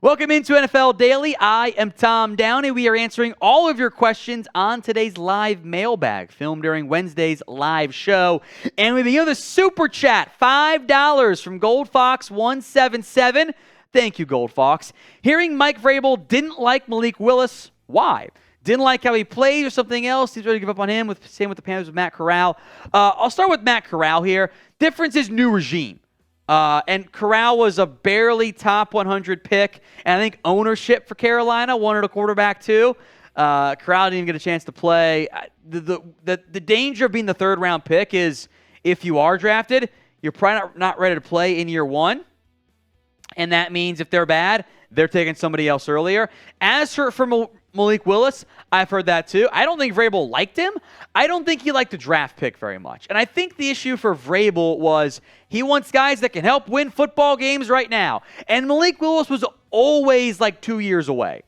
Welcome into NFL Daily. I am Tom Downey. We are answering all of your questions on today's live mailbag, filmed during Wednesday's live show. And we begin with a super chat, $5 from GoldFox177. Thank you, Goldfox. Hearing Mike Vrabel didn't like Malik Willis. Why? Didn't like how he played or something else? He's ready to give up on him. Same with the Panthers with Matt Corral. I'll start with Matt Corral here. Difference is new regime. And Corral was a barely top 100 pick. And I think ownership for Carolina wanted a quarterback too. Corral didn't even get a chance to play. The danger of being the third-round pick is if you are drafted, you're probably not ready to play in year one. And that means if they're bad, they're taking somebody else earlier. As for Malik Willis, I've heard that too. I don't think Vrabel liked him. I don't think he liked the draft pick very much. And I think the issue for Vrabel was he wants guys that can help win football games right now. And Malik Willis was always like 2 years away.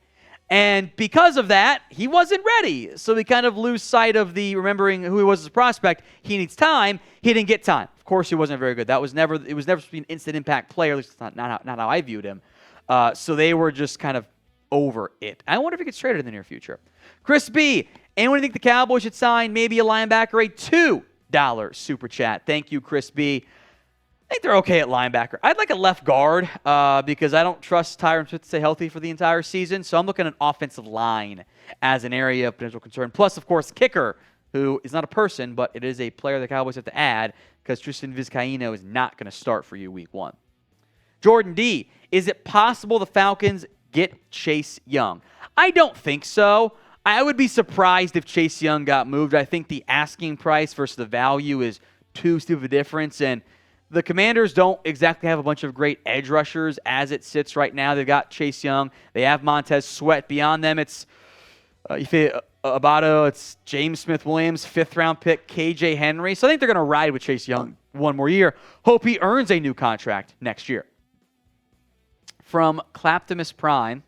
And because of that, he wasn't ready. So we kind of lose sight of remembering who he was as a prospect. He needs time. He didn't get time. Of course, he wasn't very good. It was never supposed to be an instant impact player. At least it's not how I viewed him. So they were just kind of over it. I wonder if he gets traded in the near future. Chris B., anyone think the Cowboys should sign maybe a linebacker, a $2 super chat? Thank you, Chris B. I think they're okay at linebacker. I'd like a left guard because I don't trust Tyron Smith to stay healthy for the entire season. So I'm looking at offensive line as an area of potential concern. Plus, of course, kicker, who is not a person, but it is a player the Cowboys have to add because Tristan Vizcaino is not going to start for you week one. Jordan D., is it possible the Falcons get Chase Young? I don't think so. I would be surprised if Chase Young got moved. I think the asking price versus the value is too steep of a difference, and the Commanders don't exactly have a bunch of great edge rushers as it sits right now. They've got Chase Young. They have Montez Sweat. Beyond them, it's Abato, it's James Smith-Williams, fifth-round pick, KJ Henry. So I think they're going to ride with Chase Young one more year. Hope he earns a new contract next year. From Claptimus Prime,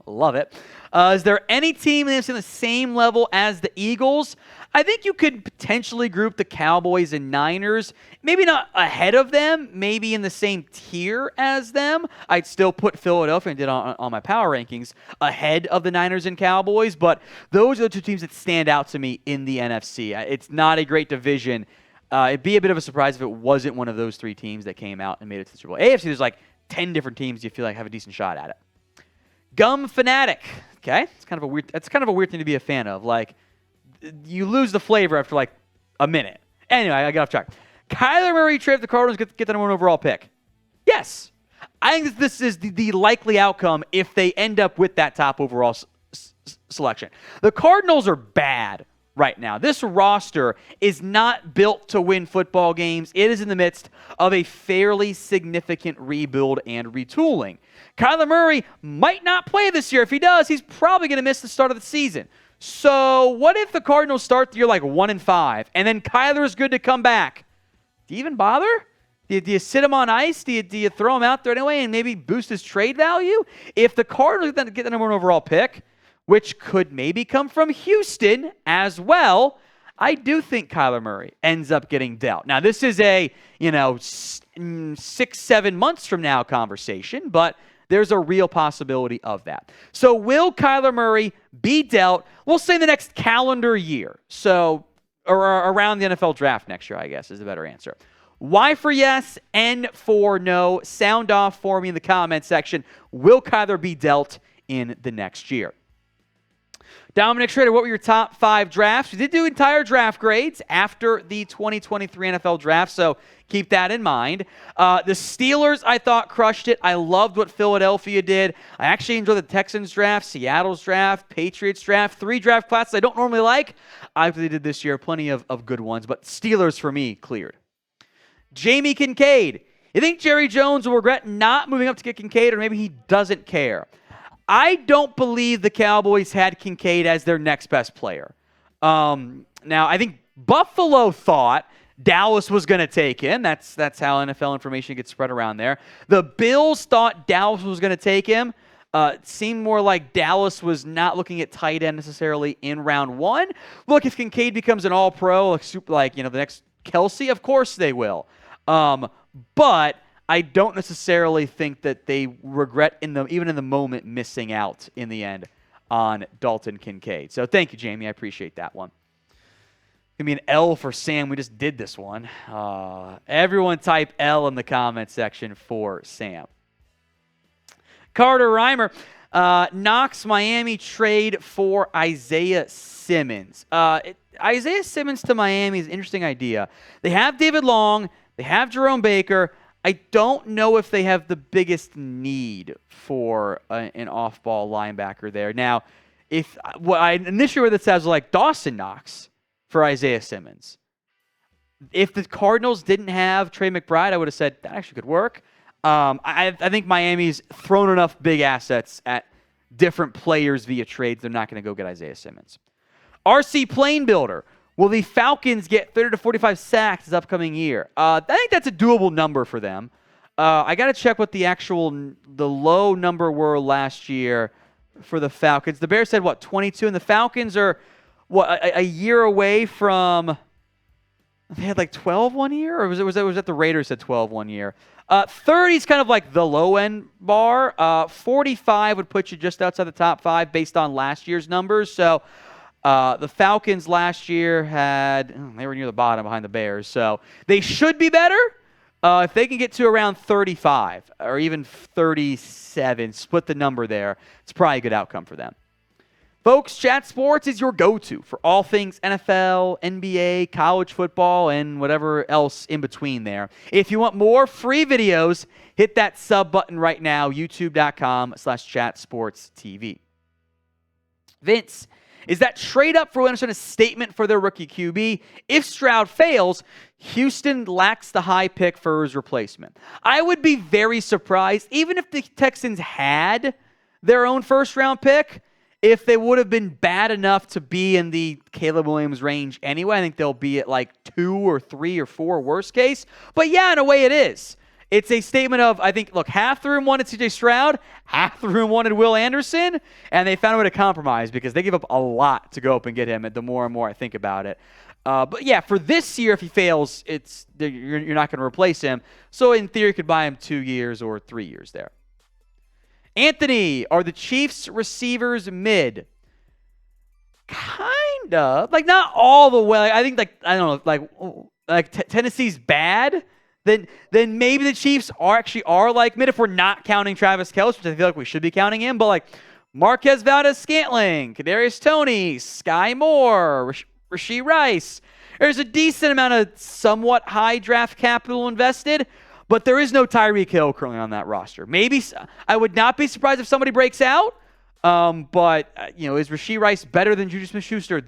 love it. Is there any team that's in the same level as the Eagles? I think you could potentially group the Cowboys and Niners. Maybe not ahead of them, maybe in the same tier as them. I'd still put Philadelphia, and did on my power rankings, ahead of the Niners and Cowboys, but those are the two teams that stand out to me in the NFC. It's not a great division. It'd be a bit of a surprise if it wasn't one of those three teams that came out and made it to the Super Bowl. AFC, there's like 10 different teams you feel like have a decent shot at it. Gum Fanatic. Okay, that's kind of a weird thing to be a fan of. Like, you lose the flavor after like a minute. Anyway, I got off track. Kyler Murray trade the Cardinals get the number one overall pick. Yes, I think this is the likely outcome if they end up with that top overall selection. The Cardinals are bad right now. This roster is not built to win football games. It is in the midst of a fairly significant rebuild and retooling. Kyler Murray might not play this year. If he does, he's probably going to miss the start of the season. So what if the Cardinals start the year like 1-5, and then Kyler is good to come back? Do you even bother? Do you sit him on ice? Do you throw him out there anyway and maybe boost his trade value? If the Cardinals get the number one overall pick, which could maybe come from Houston as well, I do think Kyler Murray ends up getting dealt. Now, this is a 6-7 months from now conversation, but there's a real possibility of that. So will Kyler Murray be dealt, we'll say the next calendar year, so or around the NFL draft next year, I guess, is the better answer. Y for yes, N for no. Sound off for me in the comment section. Will Kyler be dealt in the next year? Dominic Schrader, what were your top 5 drafts? We did do entire draft grades after the 2023 NFL draft, so keep that in mind. The Steelers, I thought, crushed it. I loved what Philadelphia did. I actually enjoyed the Texans draft, Seattle's draft, Patriots draft, 3 draft classes I don't normally like. I really did this year, plenty of good ones, but Steelers for me cleared. Jamie Kincaid, you think Jerry Jones will regret not moving up to get Kincaid, or maybe he doesn't care? I don't believe the Cowboys had Kincaid as their next best player. Now, I think Buffalo thought Dallas was going to take him. That's how NFL information gets spread around there. The Bills thought Dallas was going to take him. It seemed more like Dallas was not looking at tight end necessarily in round 1. Look, if Kincaid becomes an all-pro, the next Kelsey, of course they will. But I don't necessarily think that they regret even in the moment missing out in the end on Dalton Kincaid. So thank you, Jamie. I appreciate that one. Give me an L for Sam. We just did this one. Everyone type L in the comment section for Sam. Carter Reimer, Knox Miami trade for Isaiah Simmons. Isaiah Simmons to Miami is an interesting idea. They have David Long. They have Jerome Baker. I don't know if they have the biggest need for an off-ball linebacker there. Now, initially read this as like Dawson Knox for Isaiah Simmons. If the Cardinals didn't have Trey McBride, I would have said that actually could work. I think Miami's thrown enough big assets at different players via trades. They're not going to go get Isaiah Simmons. RC Plane Builder. Will the Falcons get 30 to 45 sacks this upcoming year? I think that's a doable number for them. I got to check what the low number were last year for the Falcons. The Bears said, 22? And the Falcons are, a year away from, they had like 12 one year? Or was that the Raiders said 12 one year? 30 is kind of like the low-end bar. 45 would put you just outside the top 5 based on last year's numbers. So, the Falcons last year they were near the bottom behind the Bears, so they should be better. If they can get to around 35 or even 37, split the number there, it's probably a good outcome for them. Folks, Chat Sports is your go-to for all things NFL, NBA, college football, and whatever else in between there. If you want more free videos, hit that sub button right now, youtube.com/chatsportstv. Vince, is that trade up for Anderson a statement for their rookie QB? If Stroud fails, Houston lacks the high pick for his replacement. I would be very surprised, even if the Texans had their own first-round pick, if they would have been bad enough to be in the Caleb Williams range anyway. I think they'll be at like 2 or 3 or 4 worst case. But yeah, in a way it is. It's a statement of, I think, look, half the room wanted C.J. Stroud, half the room wanted Will Anderson, and they found a way to compromise because they give up a lot to go up and get him, the more and more I think about it. But yeah, for this year, if he fails, you're not going to replace him. So in theory, you could buy him 2 years or 3 years there. Anthony, are the Chiefs receivers mid? Kind of. Like, not all the way. I think, I don't know, Tennessee's bad. Then maybe the Chiefs are like mid if we're not counting Travis Kelce, which I feel like we should be counting him. But like Marquez Valdez-Scantling, Kadarius Toney, Sky Moore, Rashee Rice. There's a decent amount of somewhat high draft capital invested, but there is no Tyreek Hill currently on that roster. Maybe I would not be surprised if somebody breaks out. But is Rashee Rice better than Juju Smith-Schuster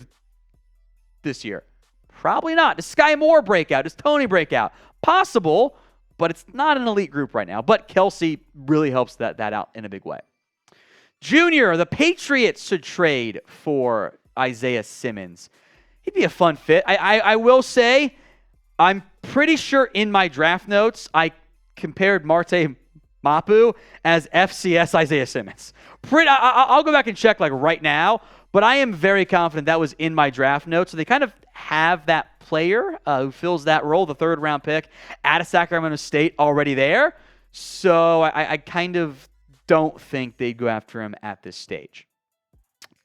this year? Probably not. Does Sky Moore break out? Does Toney break out? Possible, but it's not an elite group right now. But Kelce really helps that out in a big way. Junior, the Patriots should trade for Isaiah Simmons. He'd be a fun fit. I will say, I'm pretty sure in my draft notes, I compared Marte Mapu as FCS Isaiah Simmons. I'll go back and check right now, but I am very confident that was in my draft notes. So they kind of have that player who fills that role, the 3rd-round pick, out of Sacramento State already there. So I kind of don't think they'd go after him at this stage.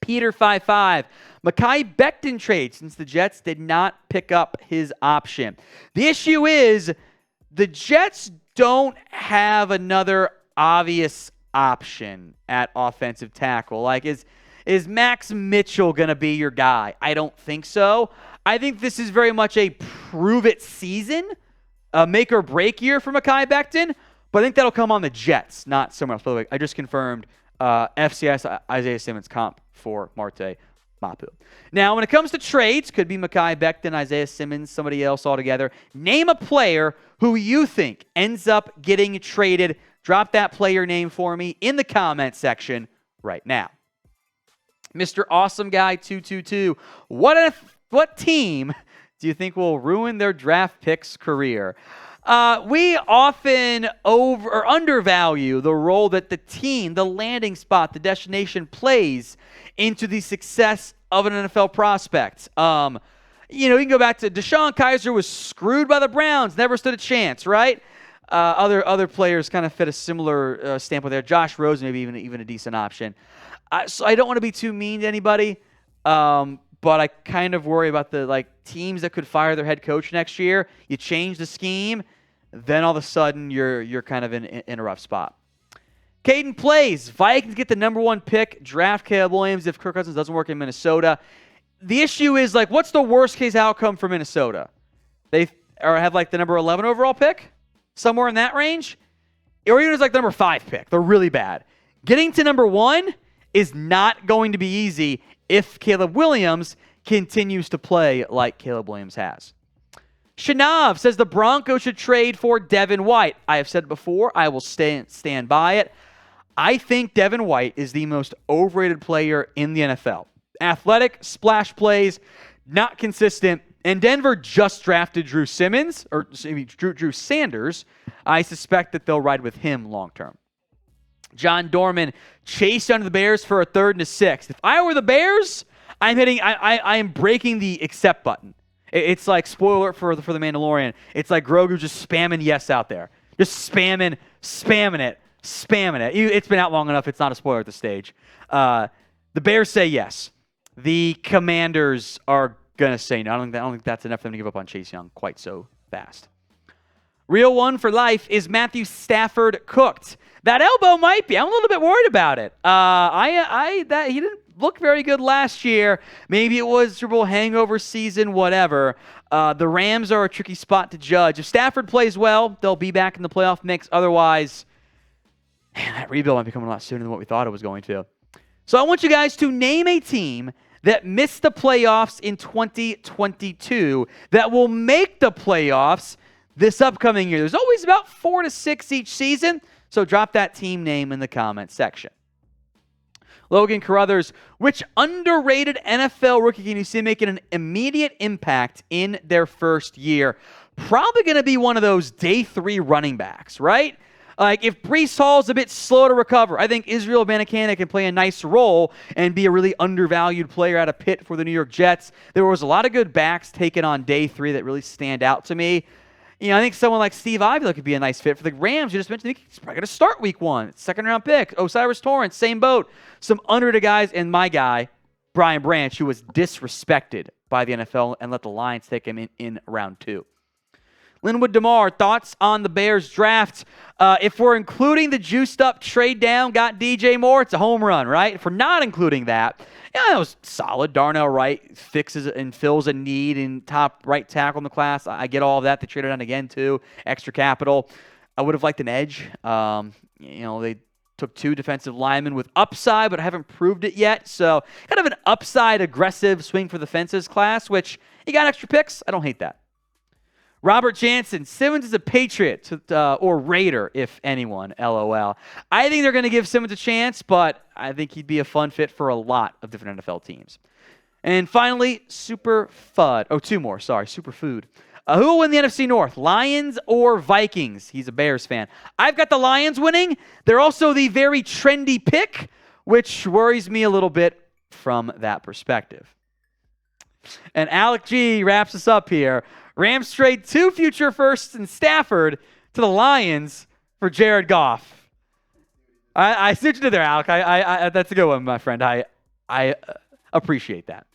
Peter 55, Mekhi Becton trade since the Jets did not pick up his option. The issue is the Jets don't have another obvious option at offensive tackle. Is Max Mitchell going to be your guy? I don't think so. I think this is very much a prove-it season, a make-or-break year for Mekhi Becton, but I think that'll come on the Jets, not somewhere else. By the way, I just confirmed FCS Isaiah Simmons comp for Marte Mapu. Now, when it comes to trades, could be Mekhi Becton, Isaiah Simmons, somebody else altogether. Name a player who you think ends up getting traded. Drop that player name for me in the comment section right now. Mr. Awesome Guy 222. What team do you think will ruin their draft picks career? We often undervalue the role that the team, the landing spot, the destination plays into the success of an NFL prospect. You can go back to Deshaun Kaiser was screwed by the Browns, never stood a chance, right? Other players kind of fit a similar stamp with there. Josh Rosen, maybe even a decent option. So I don't want to be too mean to anybody, but I kind of worry about the teams that could fire their head coach next year. You change the scheme, then all of a sudden you're kind of in a rough spot. Caden plays. Vikings get the number 1 pick. Draft Caleb Williams if Kirk Cousins doesn't work in Minnesota. The issue is what's the worst case outcome for Minnesota? They have the number 11 overall pick, somewhere in that range, or even as number 5 pick. They're really bad. Getting to number 1 is not going to be easy if Caleb Williams continues to play like Caleb Williams has. Shanav says the Broncos should trade for Devin White. I have said it before. I will stand by it. I think Devin White is the most overrated player in the NFL. Athletic, splash plays, not consistent. And Denver just drafted Drew Sanders. I suspect that they'll ride with him long term. John Dorman, Chase Young to the Bears for a 3rd and a 6th. If I were the Bears, I am breaking the accept button. It's like spoiler for the Mandalorian. It's like Grogu just spamming yes out there. Just spamming it. It's been out long enough. It's not a spoiler at this stage. The Bears say yes. The Commanders are going to say no. I don't think that's enough for them to give up on Chase Young quite so fast. Real one for life. Is Matthew Stafford cooked? That elbow might be. I'm a little bit worried about it. He didn't look very good last year. Maybe it was Super Bowl hangover season, whatever. The Rams are a tricky spot to judge. If Stafford plays well, they'll be back in the playoff mix. Otherwise, that rebuild might be coming a lot sooner than what we thought it was going to. So I want you guys to name a team that missed the playoffs in 2022 that will make the playoffs this upcoming year. There's always about 4 to 6 each season, so drop that team name in the comments section. Logan Carruthers, which underrated NFL rookie can you see making an immediate impact in their first year? Probably going to be one of those day 3 running backs, right? If Breece Hall's a bit slow to recover, I think Israel Abanikanda can play a nice role and be a really undervalued player out of Pitt for the New York Jets. There was a lot of good backs taken on day 3 that really stand out to me. I think someone like Steve Avila could be a nice fit for the Rams. You just mentioned he's probably going to start week 1. 2nd-round pick. Osiris Torrance, same boat. Some underrated guys, and my guy, Brian Branch, who was disrespected by the NFL and let the Lions take him in round 2. Linwood DeMar, thoughts on the Bears draft? If we're including the juiced-up trade down, got DJ Moore, it's a home run, right? If we're not including that, that was solid. Darnell Wright fixes and fills a need in top right tackle in the class. I get all of that. They traded on again, too. Extra capital. I would have liked an edge. They took 2 defensive linemen with upside, but haven't proved it yet. So kind of an upside, aggressive swing for the fences class, which you got extra picks. I don't hate that. Robert Jansen, Simmons is a Patriot or Raider, if anyone, LOL. I think they're going to give Simmons a chance, but I think he'd be a fun fit for a lot of different NFL teams. And finally, Super 2 more, Super Food. Who will win the NFC North, Lions or Vikings? He's a Bears fan. I've got the Lions winning. They're also the very trendy pick, which worries me a little bit from that perspective. And Alec G wraps us up here. Rams trade 2 future firsts in Stafford to the Lions for Jared Goff. I see what you did there, Alec. That's a good one, my friend. I appreciate that.